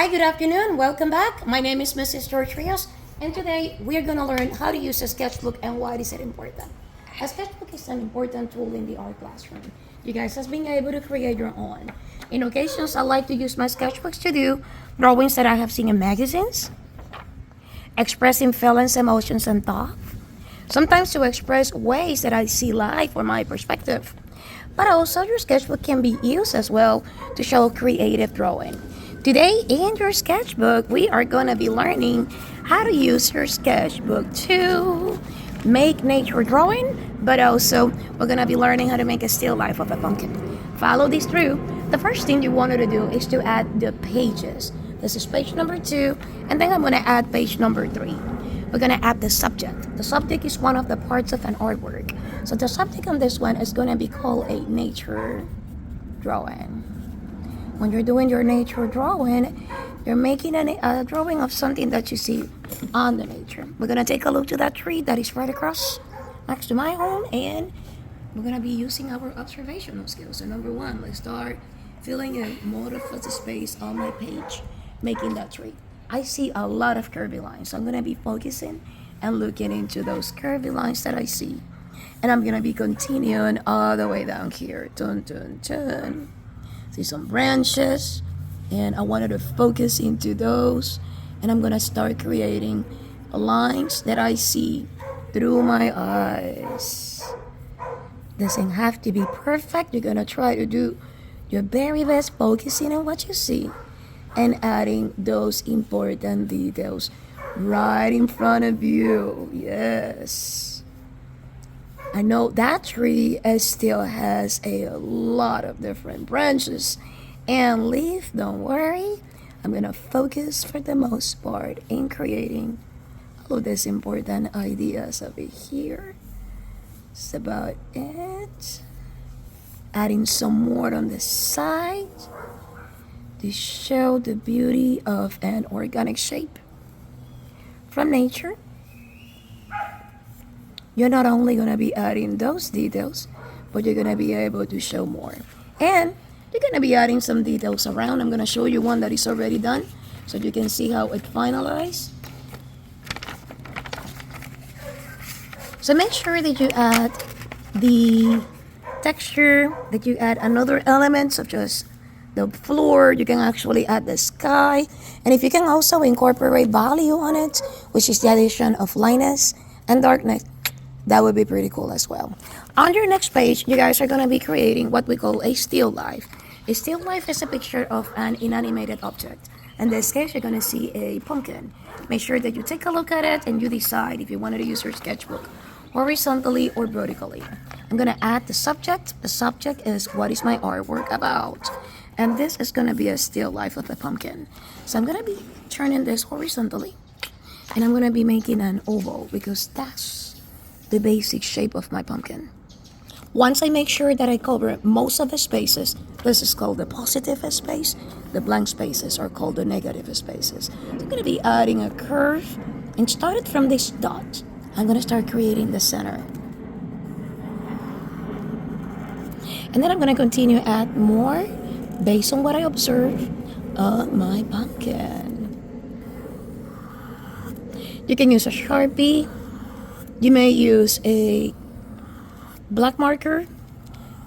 Hi, good afternoon. Welcome back. My name is Mrs. George Rios, and today we are going to learn how to use a sketchbook and why is it important. A sketchbook is an important tool in the art classroom. You guys have been able to create your own. In occasions, I like to use my sketchbooks to do drawings that I have seen in magazines, expressing feelings, emotions, and thoughts. Sometimes to express ways that I see life from my perspective. But also, your sketchbook can be used as well to show creative drawing. Today, in your sketchbook, we are going to be learning how to use your sketchbook to make nature drawing, but also we're going to be learning how to make a still life of a pumpkin. Follow this through. The first thing you wanted to do is to add the pages. This is page number 2, and then I'm going to add page number 3. We're going to add the subject. The subject is one of the parts of an artwork. So the subject on this one is going to be called a nature drawing. When you're doing your nature drawing, you're making a drawing of something that you see on the nature. We're going to take a look to that tree that is right across next to my home, and we're going to be using our observational skills. So number 1, let's start filling in more of the space on my page, making that tree. I see a lot of curvy lines, so I'm going to be focusing and looking into those curvy lines that I see. And I'm going to be continuing all the way down here. Dun, dun, dun. See some branches, and I wanted to focus into those, and I'm going to start creating lines that I see through my eyes. Doesn't have to be perfect. You're going to try to do your very best focusing on what you see and adding those important details right in front of you. Yes. I know that tree still has a lot of different branches and leaves. Don't worry. I'm going to focus for the most part in creating all of these important ideas over here. That's about it. Adding some more on the side to show the beauty of an organic shape from nature. You're not only going to be adding those details, but you're going to be able to show more. And you're going to be adding some details around. I'm going to show you one that is already done so you can see how it finalized. So make sure that you add the texture, that you add another element such as the floor. You can actually add the sky. And if you can also incorporate value on it, which is the addition of lightness and darkness, that would be pretty cool as well. On your next page, you guys are going to be creating what we call a still life. A still life is a picture of an inanimated object. In this case, you're going to see a pumpkin. Make sure that you take a look at it and you decide if you wanted to use your sketchbook horizontally or vertically. I'm going to add the subject. The subject is what is my artwork about. And this is going to be a still life of a pumpkin. So I'm going to be turning this horizontally. And I'm going to be making an oval because that's the basic shape of my pumpkin. Once I make sure that I cover most of the spaces, this is called the positive space. The blank spaces are called the negative spaces. So I'm going to be adding a curve and started from this dot. I'm going to start creating the center. And then I'm going to continue to add more based on what I observe on my pumpkin. You can use a Sharpie. You may use a black marker.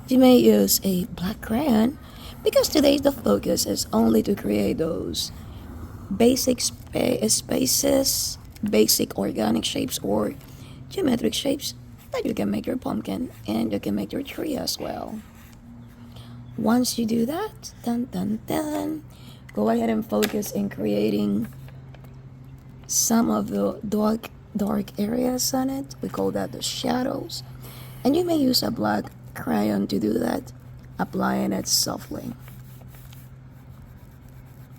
You may use a black crayon, because today the focus is only to create those basic spaces, basic organic shapes or geometric shapes that you can make your pumpkin and you can make your tree as well. Once you do that, go ahead and focus in creating some of the dark areas on it. We call that the shadows. And you may use a black crayon to do that, applying it softly.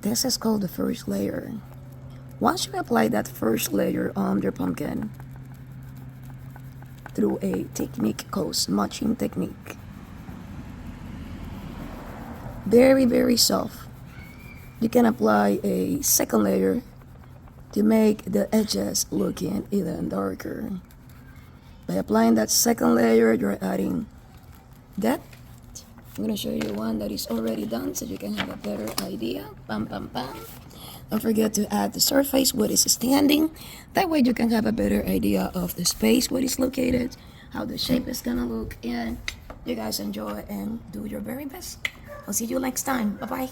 This is called the first layer. Once you apply that first layer on your pumpkin through a technique called smudging technique, very soft, you can apply a second layer to make the edges looking even darker. By applying that second layer, you're adding depth. I'm going to show you one that is already done so you can have a better idea. Bam, bam, bam. Don't forget to add the surface where it's standing. That way you can have a better idea of the space where it's located, how the shape is gonna look, and you guys enjoy and do your very best. I'll see you next time. Bye bye.